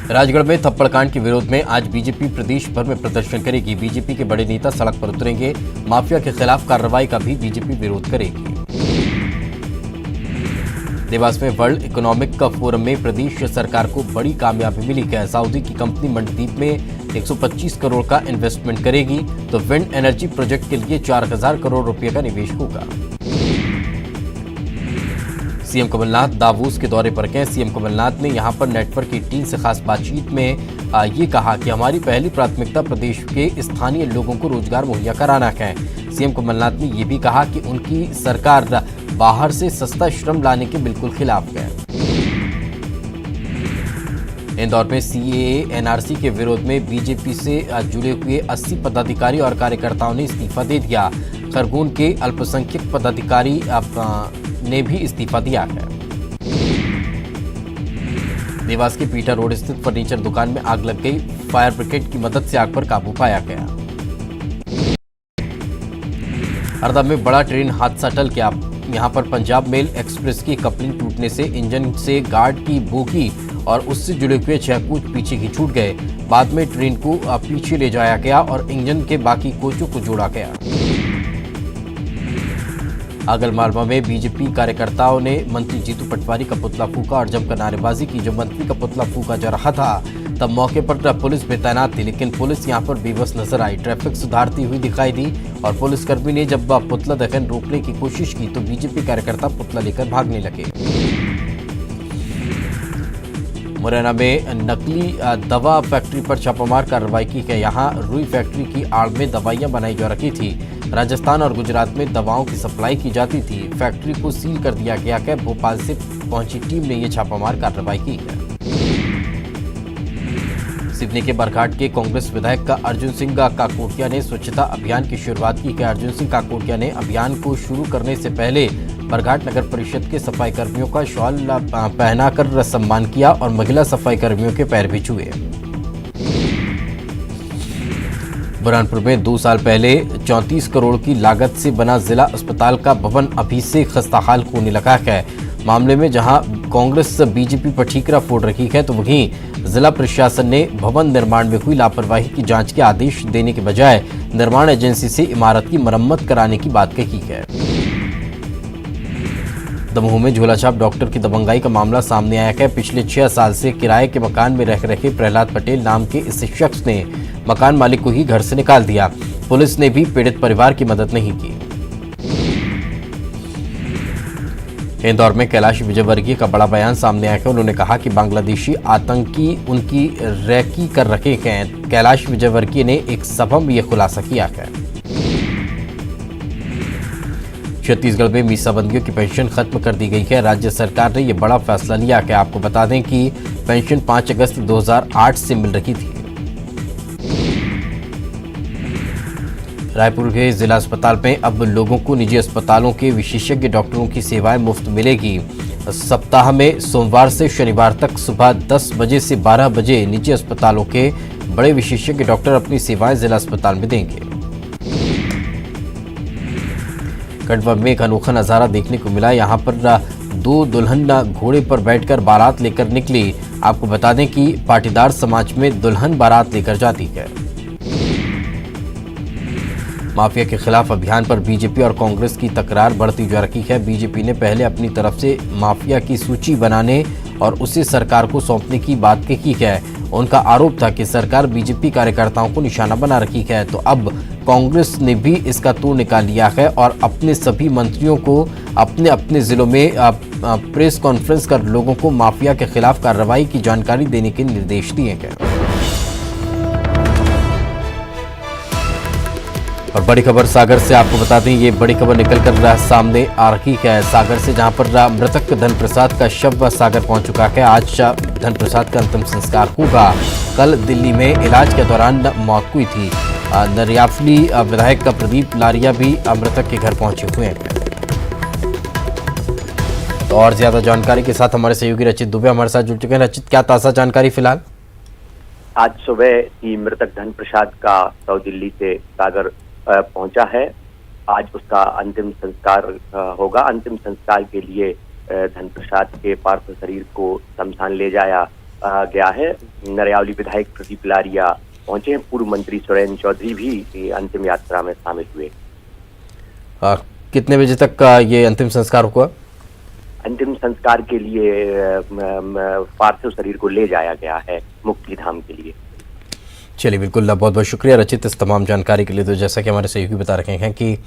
राजगढ़ में थप्पड़ कांड के विरोध में आज बीजेपी प्रदेश भर में प्रदर्शन करेगी। बीजेपी के बड़े नेता सड़क पर उतरेंगे। माफिया के खिलाफ कार्रवाई का भी बीजेपी विरोध करेगी। देवास में वर्ल्ड इकोनॉमिक फोरम में प्रदेश सरकार को बड़ी कामयाबी मिली है। सऊदी की कंपनी मंडदीप में 125 करोड़ का इन्वेस्टमेंट करेगी, तो विंड एनर्जी प्रोजेक्ट के लिए 4000 करोड़ रुपए का निवेश होगा। सीएम कमलनाथ दावोस के दौरे पर गए। सीएम कमलनाथ ने यहां पर नेटवर्क की टीम से खास बातचीत में ये कहा कि हमारी पहली प्राथमिकता प्रदेश के स्थानीय लोगों को रोजगार मुहैया कराना है। सीएम कमलनाथ ने यह भी कहा कि उनकी सरकार बाहर से सस्ता श्रम लाने के बिल्कुल खिलाफ है। इंदौर में सीएए एनआरसी के विरोध में बीजेपी से जुड़े हुए 80 पदाधिकारी और कार्यकर्ताओं ने इस्तीफा दे दिया। खरगोन के अल्पसंख्यक पदाधिकारी ने भी इस्तीफा दिया है। देवास के पीटा रोड स्थित फर्नीचर दुकान में आग लग गई। फायर ब्रिगेड की मदद से आग पर काबू पाया गया। हरदा में बड़ा ट्रेन हादसा टल गया। यहां पर पंजाब मेल एक्सप्रेस की कपलिंग टूटने से इंजन से गार्ड की बोगी और उससे जुड़े हुए 6 कोच पीछे ही छूट गए। बाद में ट्रेन को पीछे ले जाया गया और इंजन के बाकी कोचों को जोड़ा गया। आगरमालवा में बीजेपी कार्यकर्ताओं ने मंत्री जीतू पटवारी का पुतला फूका और जमकर नारेबाजी की। जब मंत्री का पुतला फूका जा रहा था तब मौके पर पुलिस भी तैनात थी, लेकिन पुलिस यहां पर बेबस नजर आई। ट्रैफिक सुधारती हुई दिखाई दी और पुलिसकर्मी ने जब पुतला दहन रोकने की कोशिश की तो बीजेपी कार्यकर्ता पुतला लेकर भागने लगे। मुरैना में नकली दवा फैक्ट्री पर छापामार कार्रवाई की है। यहां रुई फैक्ट्री की आड़ में दवाइयां बनाई जा रही थी। राजस्थान और गुजरात में दवाओं की सप्लाई की जाती थी। फैक्ट्री को सील कर दिया गया है। भोपाल से पहुंची टीम ने यह छापामार कार्रवाई की है। सिवनी के बरघाट के कांग्रेस विधायक का अर्जुन सिंह काकोटिया ने स्वच्छता अभियान की शुरुआत की है। अर्जुन सिंह काकोटिया ने अभियान को शुरू करने से पहले बरघाट नगर परिषद के सफाई कर्मियों का शॉल पहनाकर सम्मान किया और महिला सफाई कर्मियों के पैर भी छुए। बुरहानपुर में 2 साल पहले 34 करोड़ की लागत से बना जिला अस्पताल का भवन अभी से खस्ताहाल होने लगा है। मामले में जहां कांग्रेस बीजेपी पर ठीकरा फोड़ रही है, तो वहीं जिला प्रशासन ने भवन निर्माण में हुई लापरवाही की जांच के आदेश देने के बजाय निर्माण एजेंसी से इमारत की मरम्मत कराने की बात कही है। दमोह में झोलाछाप डॉक्टर की दबंगाई का मामला सामने आया है। पिछले 6 साल से किराए के मकान में रह रहे प्रहलाद पटेल नाम के इस शख्स ने मकान मालिक को ही घर से निकाल दिया। पुलिस ने भी पीड़ित परिवार की मदद नहीं की। इंदौर में कैलाश विजयवर्गीय का बड़ा बयान सामने आया है। उन्होंने कहा कि बांग्लादेशी आतंकी उनकी रैकी कर रखे हैं। कैलाश विजयवर्गीय ने एक सभा में यह खुलासा किया है। छत्तीसगढ़ में मीसाबंदियों की पेंशन खत्म कर दी गई है। राज्य सरकार ने यह बड़ा फैसला लिया है। आपको बता दें कि पेंशन 5 अगस्त 2008 से मिल रही थी। रायपुर के जिला अस्पताल में अब लोगों को निजी अस्पतालों के विशेषज्ञ डॉक्टरों की सेवाएं मुफ्त मिलेगी। सप्ताह में सोमवार से शनिवार तक सुबह 10 बजे से 12 बजे निजी अस्पतालों के बड़े विशेषज्ञ डॉक्टर अपनी सेवाएं जिला अस्पताल में देंगे। खंडवा में एक अनोखा नजारा देखने को मिला। यहां पर 2 दुल्हन घोड़े पर बैठकर बारात लेकर निकली। आपको बता दें कि पाटीदार समाज में दुल्हन बारात लेकर जाती है। माफिया के खिलाफ अभियान पर बीजेपी और कांग्रेस की तकरार बढ़ती जा रही है। बीजेपी ने पहले अपनी तरफ से माफिया की सूची बनाने और उसे सरकार को सौंपने की बात कही है। उनका आरोप था कि सरकार बीजेपी कार्यकर्ताओं को निशाना बना रखी है, तो अब कांग्रेस ने भी इसका तोड़ निकाल लिया है और अपने सभी मंत्रियों को अपने अपने जिलों में प्रेस कॉन्फ्रेंस कर लोगों को माफिया के खिलाफ कार्रवाई की जानकारी देने के निर्देश दिए हैं। और बड़ी खबर सागर से आपको बता दें, ये बड़ी खबर निकलकर सामने आ रही है सागर से, जहां पर मृतक धन प्रसाद का शव सागर पहुंच चुका है। आज धन प्रसाद का अंतिम संस्कार होगा। कल दिल्ली में इलाज के दौरान मौत हुई थी। नरियाफली विधायक का प्रदीप लारिया भी मृतक के घर पहुंचे हुए हैं। तो और ज्यादा जानकारी के साथ हमारे सहयोगी रचित दुबे हमारे साथ जुड़ चुके हैं। रचित, क्या ताज़ा जानकारी फिलहाल? आज सुबह ही मृतक धन प्रसाद का शव दिल्ली से सागर पहुंचा है। आज उसका अंतिम संस्कार होगा। अंतिम संस्कार के लिए धन प्रसाद के पार्थिव शरीर को शमशान ले जाया गया है। नरयावली विधायक प्रदीप लारिया पहुंचे हैं, पूर्व मंत्री सुरेंद्र चौधरी भी अंतिम यात्रा में शामिल हुए। कितने बजे तक का ये अंतिम संस्कार हुआ? अंतिम संस्कार के लिए पार्थिव शरीर को ले जाया गया है मुक्ति धाम के लिए। चलिए, बिल्कुल, बहुत बहुत शुक्रिया रचित इस तमाम जानकारी के लिए। तो जैसा कि हमारे सहयोगी बता रहे हैं कि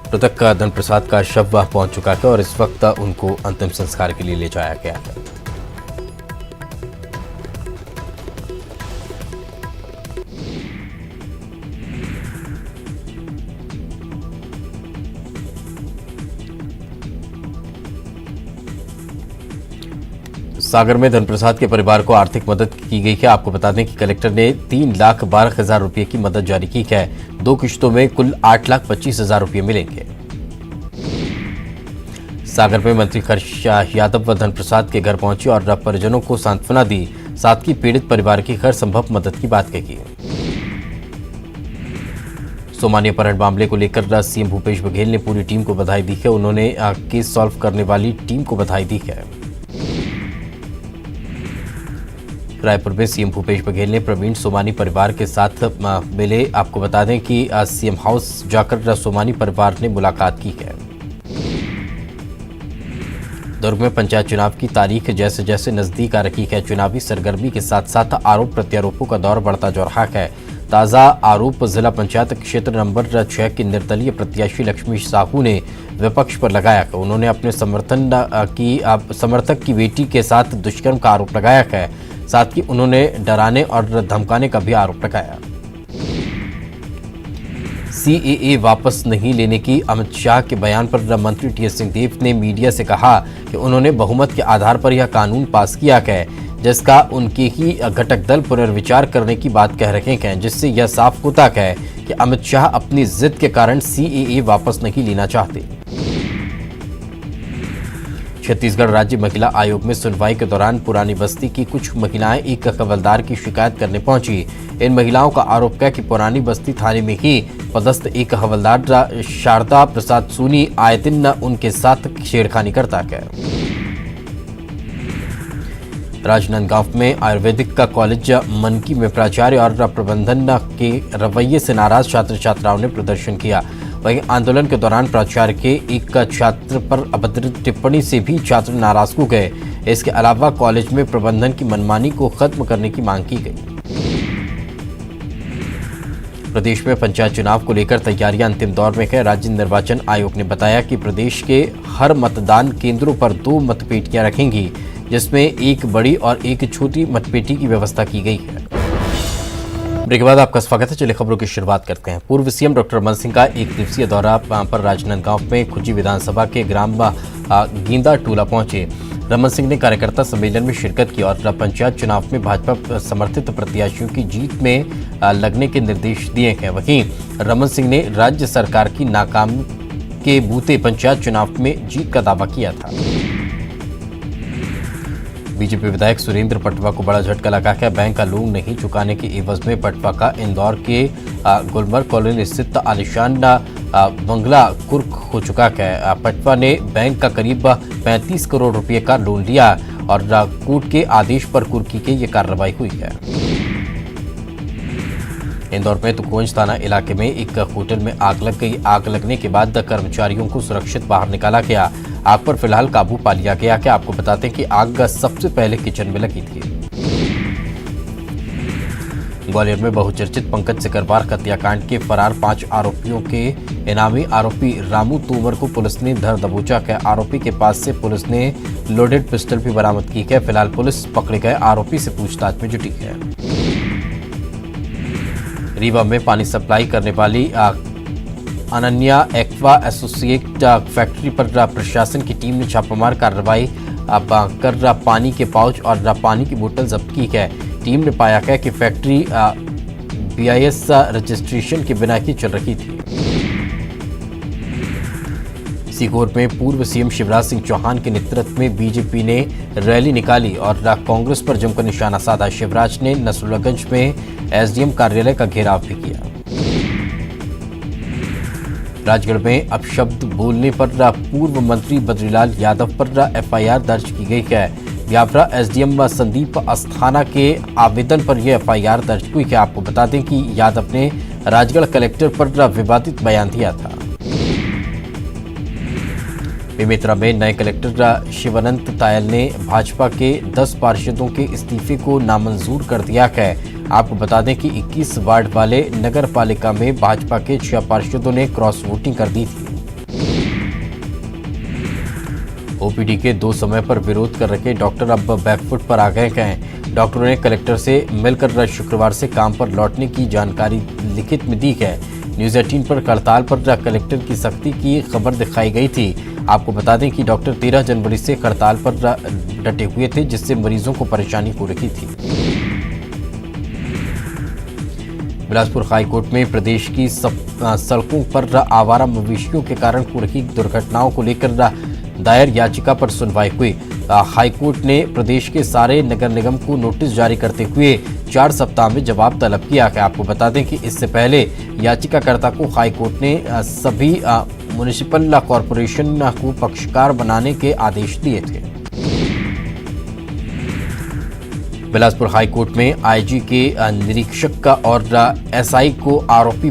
मृतक धन प्रसाद का शव पहुंच चुका है और इस वक्त उनको अंतिम संस्कार के लिए ले जाया गया है। सागर में धन प्रसाद के परिवार को आर्थिक मदद की गई है। आपको बता दें कि कलेक्टर ने 3,12,000 रुपये की मदद जारी की है। 2 किश्तों में कुल 8,25,000 रुपये मिलेंगे। सागर में मंत्री हर्ष यादव व धन प्रसाद के घर पहुंचे और परिजनों को सांत्वना दी, साथ ही पीड़ित परिवार की हर संभव मदद की बात कही। सोमानी अपहरण मामले को लेकर सीएम भूपेश बघेल ने पूरी टीम को बधाई दी है। उन्होंने केस सॉल्व करने वाली टीम को बधाई दी है। रायपुर में सीएम भूपेश बघेल ने प्रवीण सोमानी परिवार के साथ मिले। आपको बता दें कि सीएम हाउस जाकर सोमानी परिवार ने मुलाकात की है। दुर्ग में पंचायत चुनाव की तारीख जैसे जैसे नजदीक आ रही है, चुनावी सरगर्मी के साथ साथ आरोप प्रत्यारोपों का दौर बढ़ता जा रहा है। ताजा आरोप जिला पंचायत क्षेत्र नंबर 6 की निर्दलीय प्रत्याशी लक्ष्मी साहू ने विपक्ष पर लगाया। उन्होंने अपने समर्थक की बेटी के साथ दुष्कर्म का आरोप लगाया है। साथ ही उन्होंने डराने और धमकाने का भी आरोप लगाया। सीएए वापस नहीं लेने की अमित शाह के बयान पर मंत्री टीएस सिंहदेव ने मीडिया से कहा कि उन्होंने बहुमत के आधार पर यह कानून पास किया है, जिसका उनके ही घटक दल पुनर्विचार करने की बात कह रहे हैं, जिससे यह साफ होता है कि अमित शाह अपनी जिद के कारण सीएए वापस नहीं लेना चाहते। छत्तीसगढ़ राज्य महिला आयोग में सुनवाई के दौरान पुरानी बस्ती की कुछ महिलाएं एक हवलदार की शिकायत करने पहुंची। इन महिलाओं का आरोप है कि पुरानी बस्ती थाने में ही पदस्थ एक हवलदार शारदा प्रसाद सोनी आए दिन उनके साथ छेड़खानी करता है। राजनांदगांव में आयुर्वेदिक का कॉलेज मनकी में प्राचार्य और प्रबंधन के रवैये से नाराज छात्र छात्राओं ने प्रदर्शन किया। वहीं आंदोलन के दौरान प्राचार्य के एक छात्र पर अभद्र टिप्पणी से भी छात्र नाराज हो गए। इसके अलावा कॉलेज में प्रबंधन की मनमानी को खत्म करने की मांग की गई। प्रदेश में पंचायत चुनाव को लेकर तैयारियां अंतिम दौर में है। राज्य निर्वाचन आयोग ने बताया कि प्रदेश के हर मतदान केंद्रों पर 2 मतपेटियां रखेंगी, जिसमें एक बड़ी और एक छोटी मतपेटी की व्यवस्था की गई है। ब्रेक के बाद आपका स्वागत है। चलिए खबरों की शुरुआत करते हैं। पूर्व सीएम डॉक्टर रमन सिंह का 1 दिवसीय दौरा पर राजनांदगांव में खुजी विधानसभा के ग्राम गेंदा टोला पहुंचे। रमन सिंह ने कार्यकर्ता सम्मेलन में शिरकत की और पंचायत चुनाव में भाजपा समर्थित प्रत्याशियों की जीत में लगने के निर्देश दिए हैं। वहीं रमन सिंह ने राज्य सरकार की नाकामी के बूते पंचायत चुनाव में जीत का दावा किया था। बीजेपी विधायक सुरेंद्र पटवा को बड़ा झटका लगा है। बैंक का लोन नहीं चुकाने के एवज में पटवा का इंदौर के गुलमर्ग कॉलोनी स्थित आलिशान बंगला कुर्क हो चुका है। पटवा ने बैंक का करीब 35 करोड़ रुपए का लोन लिया और कोर्ट के आदेश पर कुर्की की ये कार्रवाई हुई है। इंदौर में तुकोंज थाना इलाके में एक होटल में आग लग गई। आग लगने के बाद कर्मचारियों को सुरक्षित बाहर निकाला गया। आग पर फिलहाल काबू पा लिया गया। क्या आपको बताते हैं कि आग सबसे पहले किचन में लगी थी। ग्वालियर में बहुचर्चित पंकज सिकरवार हत्याकांड के फरार 5 आरोपियों के इनामी आरोपी रामू तोमर को पुलिस ने धर दबोचा है। आरोपी के पास से पुलिस ने लोडेड पिस्टल भी बरामद की है। फिलहाल पुलिस पकड़े गए आरोपी से पूछताछ में जुटी है। रीवा में पानी सप्लाई करने वाली अनन्या एक्वा एसोसिएट फैक्ट्री पर प्रशासन की टीम ने छापामार कार्रवाई कर पानी के पाउच और पानी की बोतल जब्त की है। टीम ने पाया है कि फैक्ट्री बीआईएस रजिस्ट्रेशन के बिना ही चल रही थी। सीहोर में पूर्व सीएम शिवराज सिंह चौहान के नेतृत्व में बीजेपी ने रैली निकाली और कांग्रेस पर जमकर निशाना साधा। शिवराज ने नसरुल्लागंज में एसडीएम कार्यालय का घेराव भी किया। राजगढ़ में अपशब्द बोलने पर पूर्व मंत्री बद्रीलाल यादव पर एफआईआर दर्ज की गई है। ब्यावरा एसडीएम संदीप अस्थाना के आवेदन पर यह एफआईआर दर्ज हुई है। आपको बता दें कि यादव ने राजगढ़ कलेक्टर पर विवादित बयान दिया था। बेमेतरा में नए कलेक्टर शिवानंद तायल ने भाजपा के 10 पार्षदों के इस्तीफे को नामंजूर कर दिया है। आपको बता दें कि 21 वार्ड वाले नगर पालिका में भाजपा के 6 पार्षदों ने क्रॉस वोटिंग कर दी थी। ओपीडी के 2 समय पर विरोध कर रखे डॉक्टर अब बैकफुट पर आ गए हैं। डॉक्टरों ने कलेक्टर से मिलकर शुक्रवार से काम पर लौटने की जानकारी लिखित में दी है। न्यूज 18 पर हड़ताल पर कलेक्टर की सख्ती की खबर दिखाई गई थी। आपको बता दें कि डॉक्टर 13 जनवरी से हड़ताल पर डटे हुए थे, जिससे मरीजों को परेशानी हो रही थी। बिलासपुर हाईकोर्ट में प्रदेश की सड़कों पर आवारा मवेशियों के कारण हो रही दुर्घटनाओं को लेकर दायर याचिका पर सुनवाई हुई। हाईकोर्ट ने प्रदेश के सारे नगर निगम को नोटिस जारी करते हुए 4 सप्ताह में जवाब तलब किया है। आपको बता दें कि इससे पहले याचिकाकर्ता को हाईकोर्ट ने सभी म्युनिसिपल कॉरपोरेशन को पक्षकार बनाने के आदेश दिए थे। बिलासपुर हाईकोर्ट में आईजी के निरीक्षक का और एसआई को आरोपी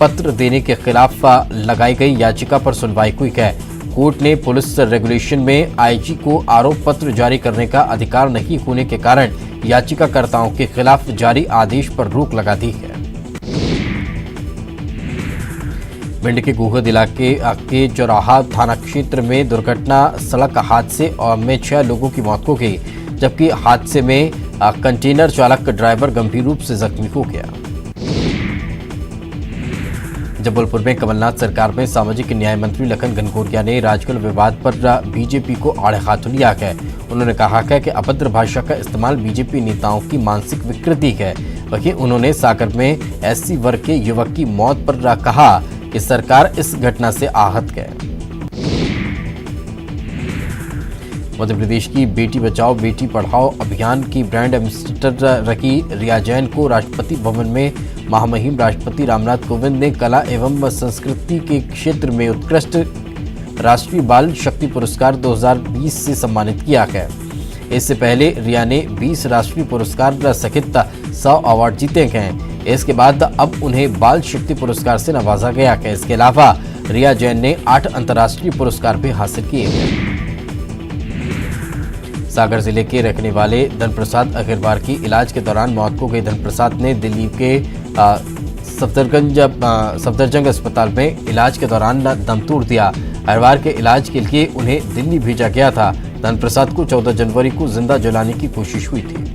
पत्र देने के खिलाफ लगाई गई याचिका पर सुनवाई हुई है। कोर्ट ने पुलिस रेगुलेशन में आईजी को आरोप पत्र जारी करने का अधिकार नहीं होने के कारण याचिकाकर्ताओं के खिलाफ जारी आदेश पर रोक लगा दी है। भिंड के गोहद इलाके के चौराहा थाना क्षेत्र में दुर्घटना सड़क हादसे में 6 लोगों की मौत हो गई, जबकि हादसे में कंटेनर चालक ड्राइवर गंभीर रूप से जख्मी हो गया। जबलपुर में कमलनाथ सरकार में सामाजिक न्याय मंत्री लखन घनघोरिया ने राजगढ़ विवाद पर बीजेपी को आड़े हाथों लिया है। उन्होंने कहा है कि अभद्र भाषा का इस्तेमाल बीजेपी नेताओं की मानसिक विकृति है। वहीं उन्होंने सागर में एससी वर्ग के युवक की मौत पर कहा कि सरकार इस घटना से आहत है। मध्य प्रदेश की बेटी बचाओ बेटी पढ़ाओ अभियान की ब्रांड एम्बेसडर रही रिया जैन को राष्ट्रपति भवन में महामहिम राष्ट्रपति रामनाथ कोविंद ने कला एवं संस्कृति के क्षेत्र में उत्कृष्ट राष्ट्रीय बाल शक्ति पुरस्कार 2020 से सम्मानित किया है। इससे पहले रिया ने 20 राष्ट्रीय पुरस्कार सहित 100 अवार्ड जीते हैं। इसके बाद अब उन्हें बाल शक्ति पुरस्कार से नवाजा गया है। इसके अलावा रिया जैन ने 8 अंतर्राष्ट्रीय पुरस्कार भी हासिल किए हैं। सागर जिले के रहने वाले धनप्रसाद अग्रवाल की इलाज के दौरान मौत हो गई। धनप्रसाद ने दिल्ली के सफदरजंग अस्पताल में इलाज के दौरान दम तोड़ दिया। अग्रवाल के इलाज के लिए उन्हें दिल्ली भेजा गया था। धनप्रसाद को 14 जनवरी को जिंदा जलाने की कोशिश हुई थी।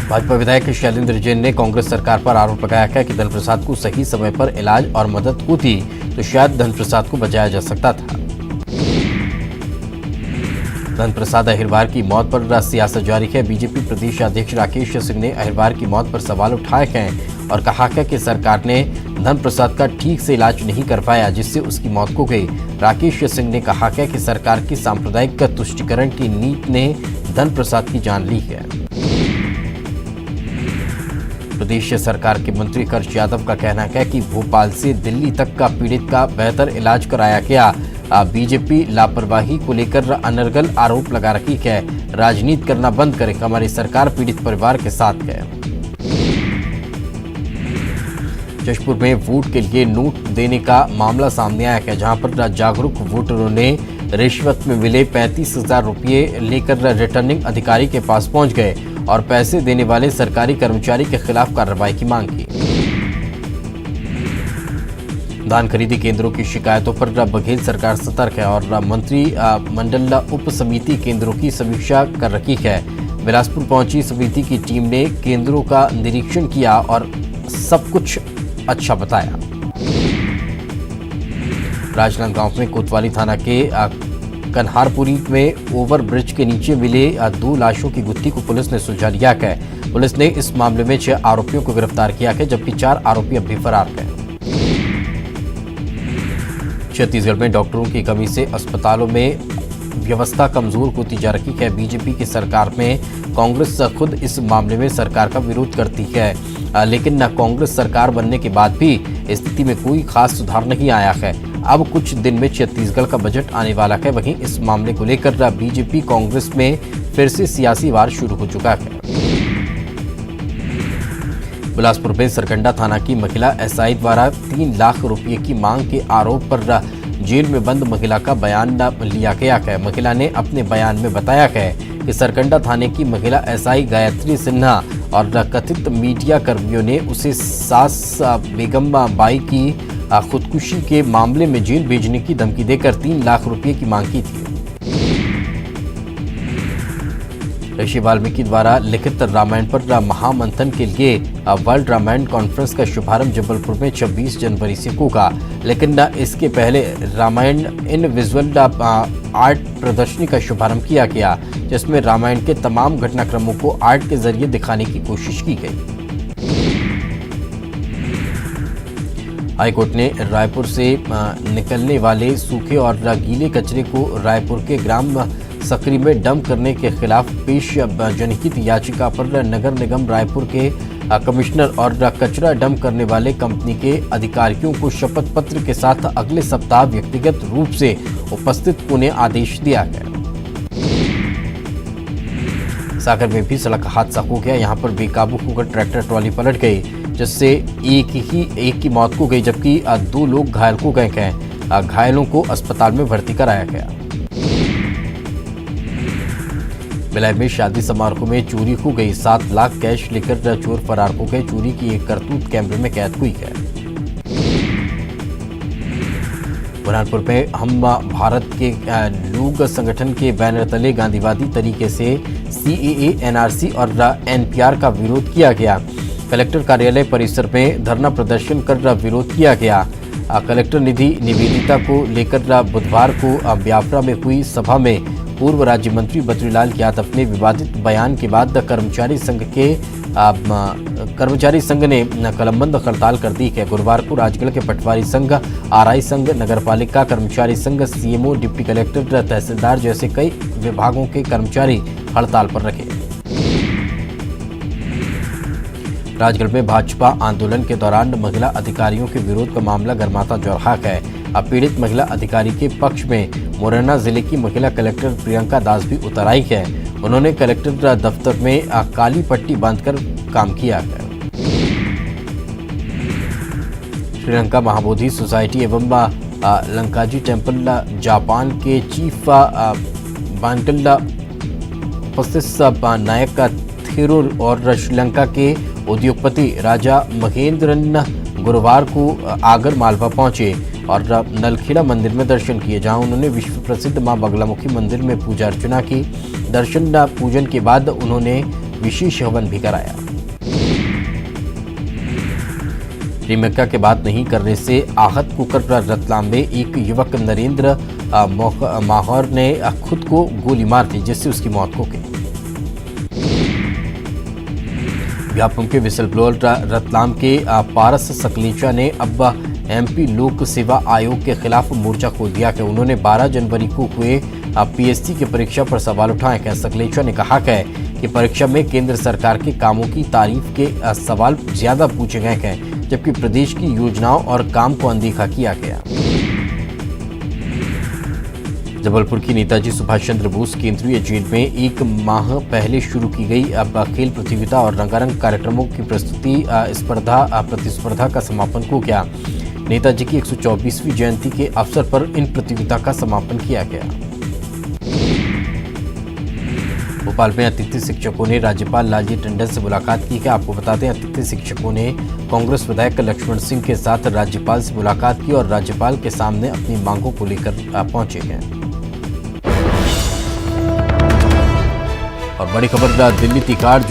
भाजपा विधायक शैलेंद्र जैन ने कांग्रेस सरकार पर आरोप लगाया है कि धनप्रसाद को सही समय पर इलाज और मदद होती तो शायद धनप्रसाद को बचाया जा सकता था। धनप्रसाद अहिरवार की मौत पर सियासत जारी है। बीजेपी प्रदेश अध्यक्ष राकेश सिंह ने अहिरवार की मौत पर सवाल उठाए हैं और कहा है कि सरकार ने धनप्रसाद का ठीक से इलाज नहीं कर पाया, जिससे उसकी मौत हो गई। राकेश सिंह ने कहा है कि सरकार की सांप्रदायिक तुष्टीकरण की नीति ने धनप्रसाद की जान ली है। प्रदेश सरकार के मंत्री हर्ष यादव का कहना है कि भोपाल से दिल्ली तक का पीड़ित का बेहतर इलाज कराया गया। बीजेपी लापरवाही को लेकर अनर्गल आरोप लगा रही है। राजनीति करना बंद करे, हमारी सरकार पीड़ित परिवार के साथ है। जशपुर में वोट के लिए नोट देने का मामला सामने आया है, जहां पर जागरूक वोटरों ने रिश्वत में मिले 35,000 रुपये लेकर रिटर्निंग अधिकारी के पास पहुंच गए और पैसे देने वाले सरकारी कर्मचारी के खिलाफ कार्रवाई की मांग की। धान खरीदी केंद्रों की शिकायतों पर बघेल सरकार सतर्क है और मंत्री मंडल उप समिति केंद्रों की समीक्षा कर रही है। बिलासपुर पहुंची समिति की टीम ने केंद्रों का निरीक्षण किया और सब कुछ अच्छा बताया। राजनांदगांव में कोतवाली थाना के कन्हारपुरी में ओवर ब्रिज के नीचे मिले 2 लाशों की गुत्थी को पुलिस ने सुलझा लिया है। पुलिस ने इस मामले में 6 आरोपियों को गिरफ्तार किया है, जबकि 4 आरोपी अब भी फरार हैं। छत्तीसगढ़ में डॉक्टरों की कमी से अस्पतालों में व्यवस्था कमजोर होती जा रही है। बीजेपी की सरकार में कांग्रेस खुद इस मामले में सरकार का विरोध करती है, लेकिन न कांग्रेस सरकार बनने के बाद भी स्थिति में कोई खास सुधार नहीं आया है। अब कुछ दिन में छत्तीसगढ़ का बजट आने वाला है। वहीं इस मामले को लेकर बीजेपी कांग्रेस में फिर से सियासी वार शुरू हो चुका है। बिलासपुर में सरकंडा थाना की महिला एसआई द्वारा 3 लाख रुपए की मांग के आरोप पर जेल में बंद महिला का बयान लिया गया है। महिला ने अपने बयान में बताया है कि सरकंडा थाने की महिला एसआई गायत्री सिन्हा और कथित मीडिया कर्मियों ने उसे सास बेगम बाई की खुदकुशी के मामले में जेल भेजने की धमकी देकर 3 लाख रुपए की मांग की थी। ऋषि वाल्मीकि द्वारा लिखित रामायण पर महामंथन के लिए वर्ल्ड रामायण कॉन्फ्रेंस का शुभारंभ जबलपुर में 26 जनवरी से होगा, लेकिन इसके पहले रामायण इन विजुअल आर्ट प्रदर्शनी का शुभारंभ किया गया, जिसमें रामायण के तमाम घटनाक्रमों को आर्ट के जरिए दिखाने की कोशिश की गई। हाईकोर्ट ने रायपुर से निकलने वाले सूखे और गीले कचरे को रायपुर के ग्राम सकरी में डंप करने के खिलाफ पेश जनहित याचिका पर नगर निगम रायपुर के कमिश्नर और कचरा डंप करने वाले कंपनी के अधिकारियों को शपथ पत्र के साथ अगले सप्ताह व्यक्तिगत रूप से उपस्थित होने आदेश दिया है। सागर में भी सड़क हादसा हो गया। यहां पर बेकाबू होकर ट्रैक्टर ट्रॉली पलट गई, जिससे एक की मौत हो गई, जबकि 2 लोग घायल हो गए हैं। घायलों को अस्पताल में भर्ती कराया गया। भिलाई में शादी समारोह में चोरी हो गई। 7 लाख कैश लेकर चोर फरार हो गए। चोरी की एक करतूत कैमरे में कैद हुई है। बुरहानपुर में हम भारत के लोग संगठन के बैनर तले गांधीवादी तरीके से CAA, NRC और NPR का विरोध किया गया। कलेक्टर कार्यालय परिसर में धरना प्रदर्शन कर विरोध किया गया। कलेक्टर निधि निवेदिता को लेकर बुधवार को ब्यावरा में हुई सभा में पूर्व राज्य मंत्री बद्रीलाल यादव ने विवादित बयान के बाद कर्मचारी संघ ने कलमबंद हड़ताल कर दी है। गुरुवार को राजगढ़ के पटवारी संघ, RI संघ, नगरपालिका कर्मचारी संघ, CMO, डिप्टी कलेक्टर, तहसीलदार जैसे कई विभागों के कर्मचारी हड़ताल पर रखे। राजगढ़ में भाजपा आंदोलन के दौरान महिला अधिकारियों के विरोध का मामला गर्माता जा रहा है। अब पीड़ित महिला अधिकारी के पक्ष में मुरैना जिले की महिला कलेक्टर प्रियंका दास भी उतर आई है। उन्होंने कलेक्टर दफ्तर में काली पट्टी बांधकर काम किया है। श्रीलंका महाबोधि सोसाइटी एवं लंकाजी टेम्पल जापान के चीफ बांटल नायक थिरुर और श्रीलंका के उद्योगपति राजा महेंद्रन गुरुवार को आगर मालवा पहुंचे और नलखेड़ा मंदिर में दर्शन किए, जहां उन्होंने विश्व प्रसिद्ध मां बगलामुखी मंदिर में पूजा अर्चना की। दर्शन पूजन के बाद उन्होंने विशेष हवन भी कराया। प्रेमिका के बात नहीं करने से आहत होकर रतलाम में एक युवक नरेंद्र माहौर ने खुद को गोली मार दी, जिससे उसकी मौत हो गई। व्यापम के विसल ब्लोअर रतलाम के पारस सकलेचा ने अब MP लोक सेवा आयोग के खिलाफ मोर्चा खोल दिया है। उन्होंने 12 जनवरी को हुए PSC की परीक्षा पर सवाल उठाए हैं। सकलेचा ने कहा है कि परीक्षा में केंद्र सरकार के कामों की तारीफ के सवाल ज्यादा पूछे गए हैं, जबकि प्रदेश की योजनाओं और काम को अनदेखा किया गया। जबलपुर की नेताजी सुभाष चंद्र बोस केंद्रीय जेल में 1 माह पहले शुरू की गई खेल प्रतियोगिता और रंगारंग कार्यक्रमों की प्रतिस्पर्धा का समापन हो गया। नेताजी की 124वीं जयंती के अवसर पर इन प्रतियोगिता का समापन किया गया। भोपाल में अतिथि शिक्षकों ने राज्यपाल लालजी टंडन से मुलाकात की है। आपको बता दें, अतिथि शिक्षकों ने कांग्रेस विधायक लक्ष्मण सिंह के साथ राज्यपाल से मुलाकात की और राज्यपाल के सामने अपनी मांगों को लेकर पहुंचे हैं। और बड़ी खबर, दिल्ली तिहाड़